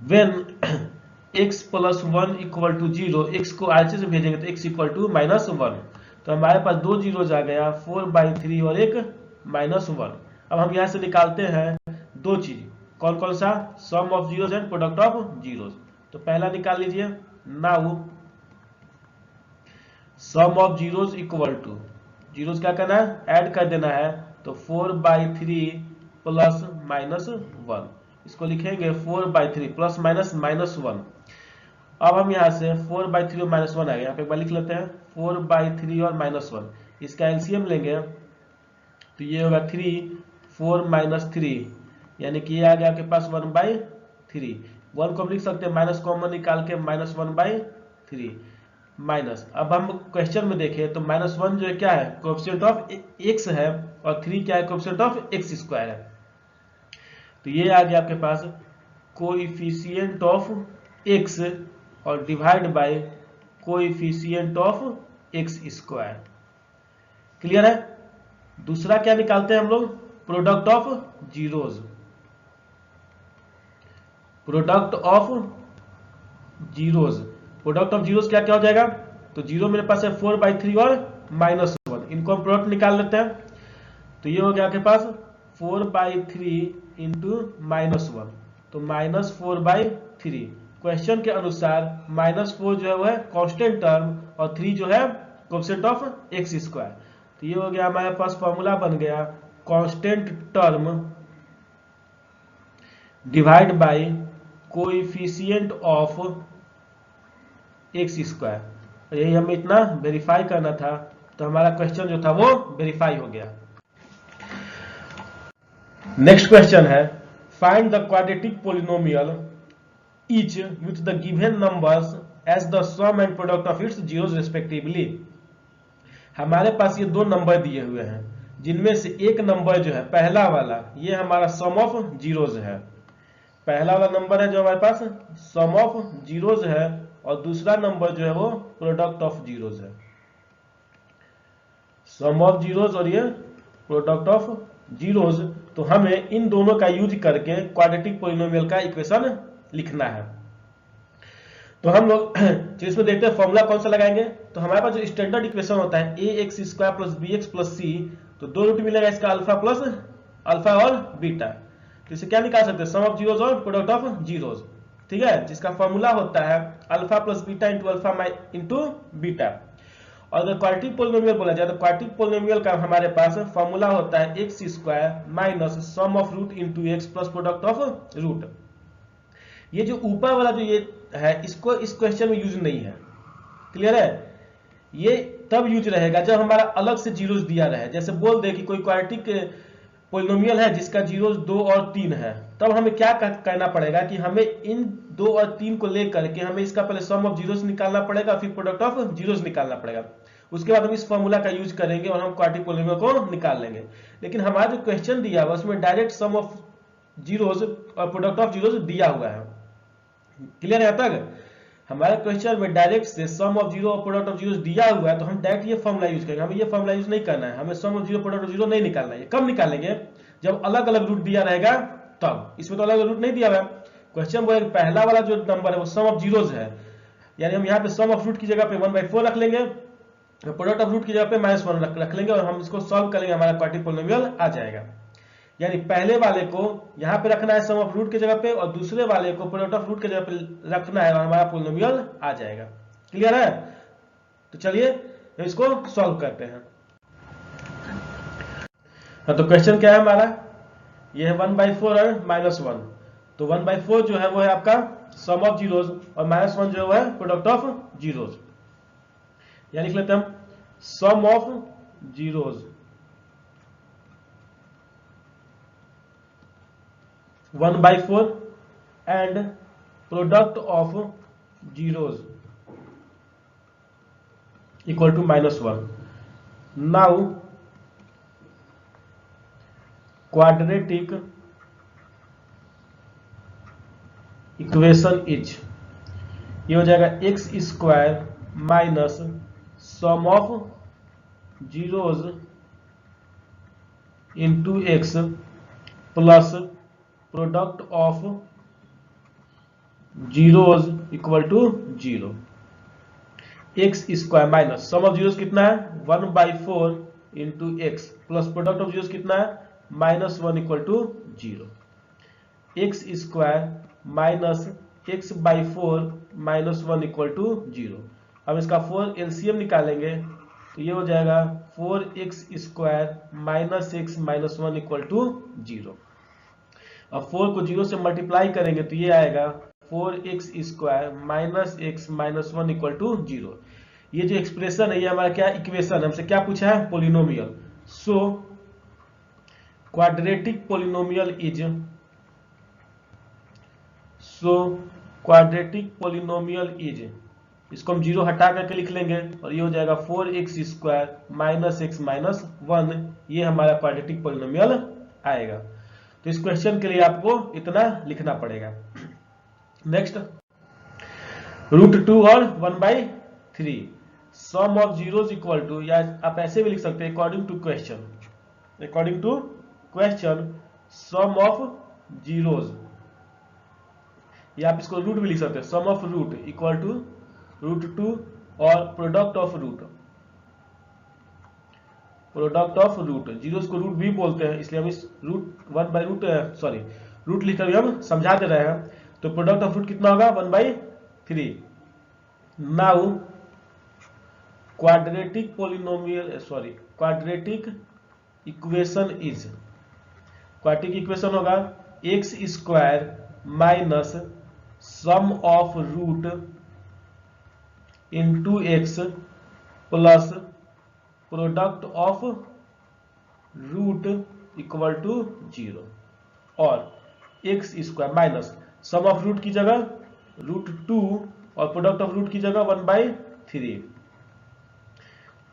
Speaker 1: When x plus 1 equal to 0, x को आगे से भेजेंगे तो x इक्वल टू माइनस 1। तो हमारे पास दो जीरोज आ गया, 4/3 और एक माइनस 1। अब हम यहाँ से निकालते हैं दो चीज, कौन कौन सा? Sum of zeros and product of zeros. तो पहला निकाल लीजिए, now sum of zeros equal to, zeros क्या करना है? ऐड कर देना है। तो 4/3 प्लस माइनस 1, इसको लिखेंगे 4/3 प्लस माइनस माइनस 1। अब हम यहाँ से 4/3 और माइनस 1 आ गया, यहाँ पे एक बार लिख लेते हैं 4/3 और माइनस 1, इसका एलसीएम लेंगे तो ये होगा 3, 4 माइनस 3, यानी कि ये आ गया आपके पास 1/3। 1 को हम लिख सकते हैं माइनस कॉमन निकाल के, माइनस 1/3 माइनस। अब हम क्वेश्चन में देखें तो माइनस 1 जो है क्या है? कोएफिशिएंट ऑफ x है, और 3 क्या है? कोएफिशिएंट ऑफ x स्क्वायर है। तो ये आ गया आपके पास कोएफिशिएंट ऑफ x और divide by coefficient of x square. Clear है? दूसरा क्या निकालते हैं हम लोग? Product of zeros. Product of zeros, product of zeros क्या क्या हो जाएगा? तो जीरो मेरे पास है 4/3 और माइनस 1, इनको हम प्रोडक्ट निकाल लेते हैं। तो ये हो गया आपके पास 4/3 इंटू माइनस 1, तो माइनस 4/3। क्वेश्चन के अनुसार माइनस 4 जो है वो है कांस्टेंट टर्म, और 3 जो है कोएफिशिएंट ऑफ एक्स स्क्वायर। तो ये हो गया हमारे पास फॉर्मूला बन गया constant term divide by coefficient of x square. यही हमें इतना वेरीफाई करना था, तो हमारा क्वेश्चन जो था वो वेरीफाई हो गया। नेक्स्ट क्वेश्चन है find the quadratic polynomial each with the given numbers as the sum and product of its zeros respectively। हमारे पास ये दो नंबर दिए हुए हैं जिनमें से एक नंबर जो है पहला वाला ये हमारा सम ऑफ जीरोज है। पहला वाला नंबर है जो हमारे पास सम ऑफ जीरोज है और दूसरा नंबर जो है वो प्रोडक्ट ऑफ जीरोज है। सम ऑफ जीरोज और ये प्रोडक्ट ऑफ जीरोज। तो हमें इन दोनों का यूज करके क्वाड्रेटिक पोलिनोमियल का इक्वेशन लिखना है। तो हम लोग इसमें देखते हैं फॉर्मूला कौन सा लगाएंगे। तो हमारे पास जो स्टैंडर्ड इक्वेशन होता है a x square plus b x plus c, तो दो रूट मिलेगा इसका अल्फा प्लस अल्फा और बीटा। तो इसे क्या निकाल सकते हैं सम ऑफ जीरोज और प्रोडक्ट ऑफ जीरोज, ठीक है, जिसका फॉर्मूला होता है alpha plus beta into alpha into beta. और अगर क्वाड्रेटिक पोलिनोमियल बोला जाए तो क्वाड्रेटिक पोलिनोमियल का हमारे पास फॉर्मूला होता है x square minus sum of root into x plus product of root. ये जो ऊपर वाला जो ये है इसको इस क्वेश्चन में यूज नहीं है, क्लियर है। ये तब यूज रहेगा जब हमारा अलग से जीरोस दिया रहे। जैसे बोल दे कि कोई क्वाड्रेटिक पोलिनोमियल है जिसका जीरोस 2 और 3 है, तब हमें क्या करना पड़ेगा कि हमें इन 2 और 3 को लेकर के हमें इसका पहले सम ऑफ जीरोस निकालना पड़ेगा, फिर प्रोडक्ट ऑफ जीरोस निकालना पड़ेगा। उसके बाद हम इस फॉर्मूला का यूज करेंगे और हम क्वाड्रेटिक पोलिनोमियल को निकाल लेंगे। लेकिन हमारा जो क्वेश्चन दिया हुआ उसमें डायरेक्ट सम ऑफ जीरोस और प्रोडक्ट ऑफ जीरोस दिया हुआ है, क्लियर है। तक हमारे क्वेश्चन में डायरेक्ट से सम ऑफ जीरो और प्रोडक्ट ऑफ जीरो दिया हुआ है, तो हम डायरेक्ट ये फॉर्मूला यूज करेंगे। हमें ये फॉर्मूला यूज नहीं करना है, हमें sum of zero product of zero नहीं निकालना है। कब निकालेंगे जब अलग अलग रूट दिया रहेगा तब। इसमें तो अलग अलग रूट नहीं दिया हुआ है। क्वेश्चन बोले पहला वाला जो नंबर है वो सम ऑफ जीरोज है, यानी हम यहाँ पे सम ऑफ रूट की जगह पे 1/4 रख लेंगे, प्रोडक्ट ऑफ रूट की जगह पे -1 रख लेंगे और हम इसको सॉल्व करेंगे, हमारा क्वाड्रेटिक पोलिनोमियल आ जाएगा। यानी पहले वाले को यहां पे रखना है सम ऑफ रूट की जगह पे और दूसरे वाले को प्रोडक्ट ऑफ रूट की जगह पे रखना है और हमारा पोलिनोमियल आ जाएगा, क्लियर है। तो चलिए इसको सॉल्व करते हैं। तो क्वेश्चन क्या है हमारा, ये है 1/4 और -1। तो 1/4 जो है वो है आपका सम ऑफ जीरोज और -1 जो है प्रोडक्ट ऑफ जीरोज। या लिख लेते हैं हम सम of zeros 1/4 and product of zeros equal to -1. Now quadratic equation is, ये हो जाएगा x square minus sum of zeros into x plus product of zeros equal to 0। X square minus sum of zeros कितना है 1/4 into x plus product of zeros कितना है -1 equal to 0। X square minus x/4 -1 equal to 0। अब इसका 4 LCM निकालेंगे तो ये हो जाएगा 4x square minus x -1 equal to 0। अब 4 को 0 से मल्टीप्लाई करेंगे तो ये आएगा 4x square minus x -1 equal to 0। ये जो एक्सप्रेशन है ये हमारा क्या इक्वेशन, हमसे क्या पूछा है polynomial. So quadratic polynomial is, so quadratic polynomial is, इसको हम 0 हटा करके लिख लेंगे और ये हो जाएगा 4x स्क्वायर माइनस x -1। ये हमारा क्वाड्रेटिक पोलिनोमियल आएगा। तो इस क्वेश्चन के लिए आपको इतना लिखना पड़ेगा। नेक्स्ट √2 और 1/3 sum of zeros equal to, या आप ऐसे भी लिख सकते हैं according to question sum of zeros, या आप इसको रूट भी लिख सकते हैं sum of root equal to √2 और प्रोडक्ट ऑफ रूट। जीरोस को रूट भी बोलते हैं, इसलिए हम इस रूट लिखकर हम समझा दे रहे हैं। तो प्रोडक्ट ऑफ रूट कितना होगा 1/3। Now quadratic equation is, quadratic equation होगा x square minus sum of root into x plus product of root equal to 0। और x square minus sum of root की जगह √2 और प्रोडक्ट ऑफ रूट की जगह 1/3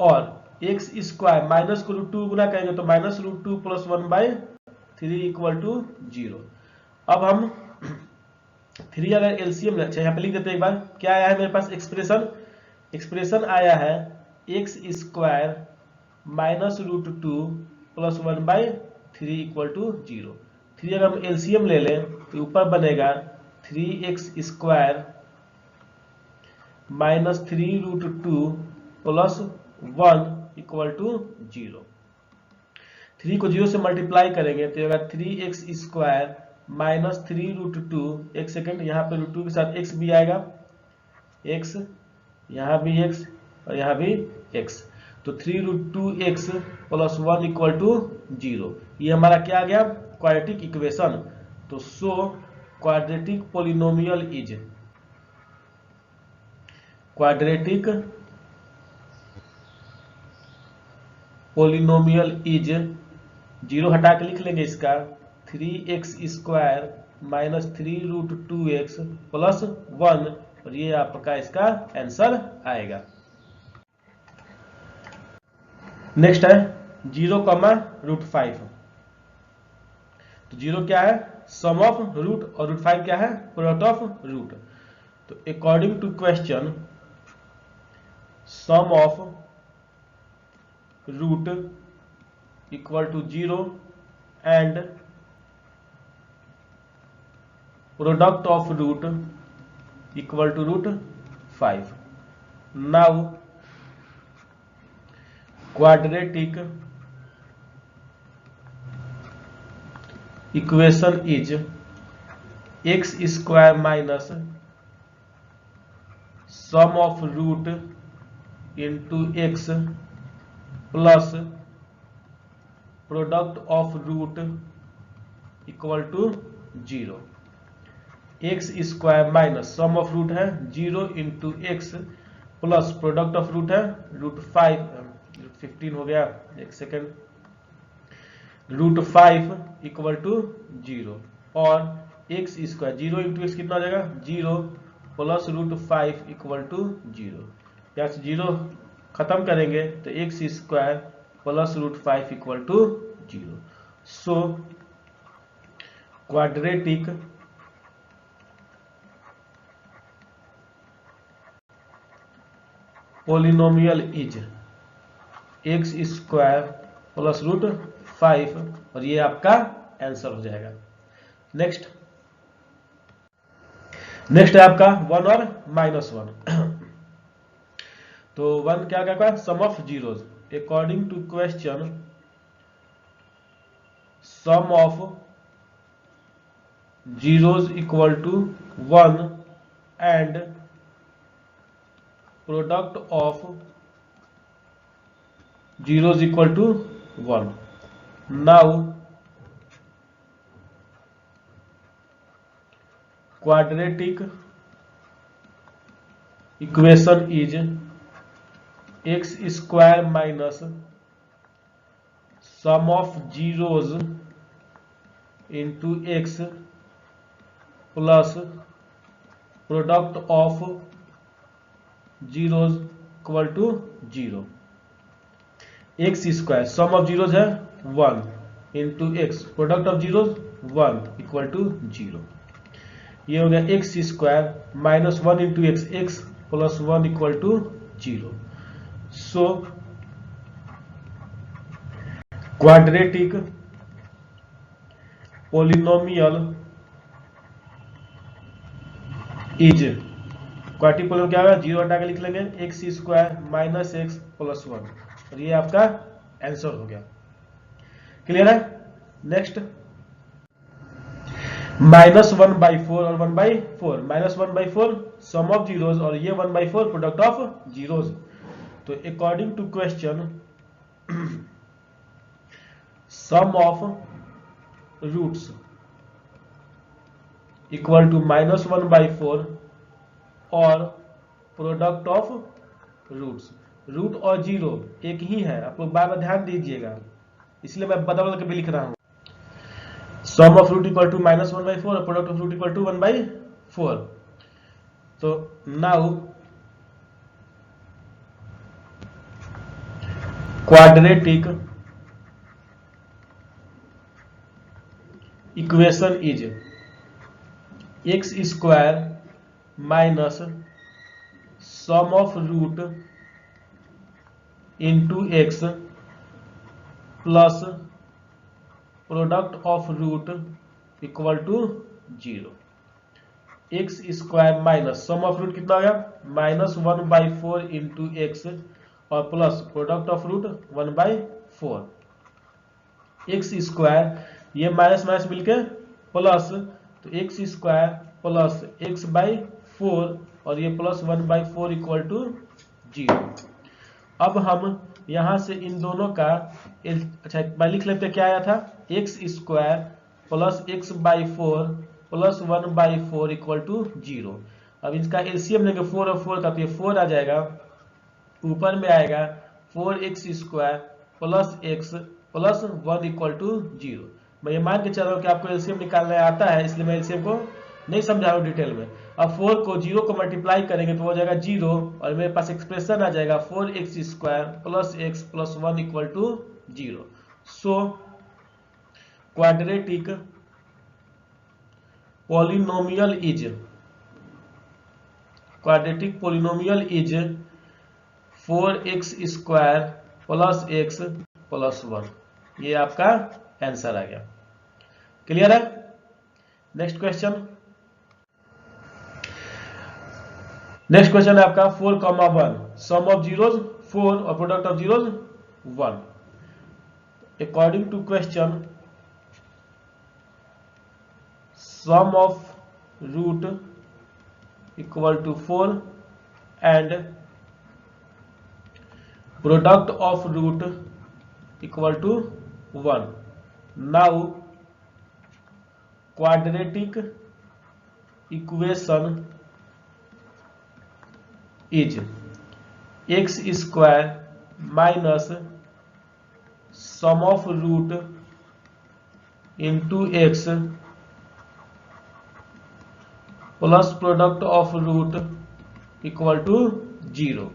Speaker 1: और एक्स स्क्वायर माइनस को √2 गुना करेंगे तो -√2 प्लस 1/3 इक्वल टू 0। अब हम 3 अगर एलसीएम यहाँ पे लिख देते हैं एक बार, क्या आया है मेरे पास एक्सप्रेशन आया है x square minus √2 plus 1/3 equal to 0। 3 अगर हम एलसीएम ले लें तो ऊपर बनेगा 3x square minus 3√2 plus 1 equal to 0। 3 को 0 से मल्टीप्लाई करेंगे तो होगा 3x स्क्वायर माइनस 3√2, एक सेकेंड, यहाँ पे √2 के साथ x भी आएगा, x यहाँ भी x और यहाँ भी x, तो 3√2x प्लस 1 इक्वल टू 0। ये हमारा क्या आ गया, क्वाड्रेटिक इक्वेशन। तो सो क्वाड्रेटिक पोलिनोमियल इज 0 हटा के लिख लेंगे इसका 3x square minus 3√2x plus 1 और ये आपका इसका आंसर आएगा। नेक्स्ट है 0,5। तो 0 क्या है, सम ऑफ रूट, और √5 क्या है, प्रोडक्ट ऑफ रूट। तो according to question sum of root equal to 0 and product of root equal to √5। Now quadratic equation is x square minus sum of root into x plus product of root equal to 0। x square minus sum of root है 0 into x plus product of root है √15 हो गया, एक second, √5 equal to 0 और x square 0 into x कितना हो जाएगा 0 plus √5 equal to 0। यहाँ से 0 खत्म करेंगे तो x square plus √5 equal to 0। So quadratic polynomial is x square plus √5 और ये आपका आंसर हो जाएगा। नेक्स्ट है आपका 1 और -1। तो 1 क्या क्या sum of zeros, according to question sum of zeros equal to 1 and product of zeros equal to 1. Now quadratic equation is x square minus sum of zeros into x plus product of zeros equal to 0. x square sum of zeros है 1 into x product of zeros 1 equal to 0। ये हो गया x square minus 1 into x, x plus 1 equal to 0। So quadratic polynomial is, quadratic polynomial क्या होगा, 0 हटा के लिख लेंगे x square minus x plus 1 और ये आपका आंसर हो गया। क्लियर है। नेक्स्ट -1/4 और 1/4, -1/4 सम ऑफ जीरोज और ये 1/4 प्रोडक्ट ऑफ जीरोज। तो according to question sum of roots equal to -1/4 और प्रोडक्ट ऑफ रूट्स, रूट और जीरो एक ही है, आप लोग बार बार ध्यान दीजिएगा, इसलिए मैं बदल के भी लिख रहा हूं। Sum of root equal to -1/4 और product of root equal to 1/4। तो now quadratic equation is x square minus sum of root into x plus product of root equal to 0। X square minus sum of root कितना हो गया -1/4 into x और plus product of root 1/4। X square ये minus minus मिलके plus, तो x square plus x/4 और ये plus 1/4 equal to 0। अब हम यहां से इन दोनों का अच्छा मैं लिख लेते क्या आया था, x square plus x/4 plus 1/4 equal to 0। अब इसका एलसीएम लेंगे 4 और 4 का, तो ये 4 आ जाएगा, ऊपर में आएगा 4x square plus x plus 1 equal to 0। मैं ये मान के चल रहा हूँ कि आपको एलसीएम निकालना आता है, इसलिए मैं एलसीएम को नहीं समझा रहा हूँ डिटेल में। अब 4 को 0 को मल्टीप्लाई करेंगे तो हो जाएगा 0 और मेरे पास एक्सप्रेशन आ जाएगा 4x square plus x plus 1 equal to 0। So quadratic polynomial is 4x square plus x plus 1। ये आपका आंसर आ गया। क्लियर है? नेक्स्ट क्वेश्चन है आपका 4,1 सम ऑफ जीरोज 4 और product of zeros 1। According to question sum of root equal to 4 and product of root equal to 1। Now quadratic equation is x square minus sum of root into x plus product of root equal to 0।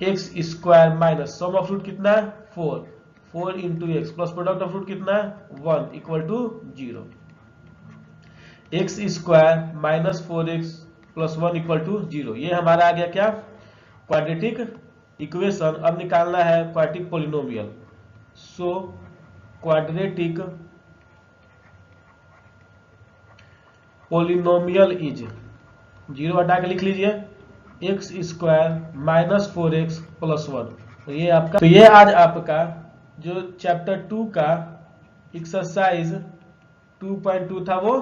Speaker 1: X square minus sum of root कितना है 4 into x plus product of root कितना है 1 equal to 0। X square minus 4x plus 1 equal to 0। ये हमारा आ गया क्या, quadratic equation. अब निकालना है quadratic polynomial. So quadratic polynomial is 0 हटा के लिख लीजिए x square minus 4x plus 1। तो ये आपका, तो ये आज आपका जो चैप्टर 2 का एक्सरसाइज 2.2 था वो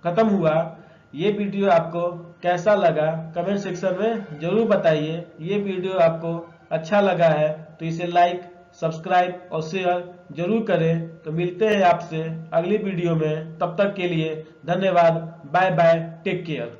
Speaker 1: खत्म हुआ। ये वीडियो आपको कैसा लगा कमेंट सेक्शन में जरूर बताइए। ये वीडियो आपको अच्छा लगा है तो इसे लाइक, सब्सक्राइब और शेयर जरूर करें। तो मिलते हैं आपसे अगली वीडियो में, तब तक के लिए धन्यवाद। Bye bye, take care.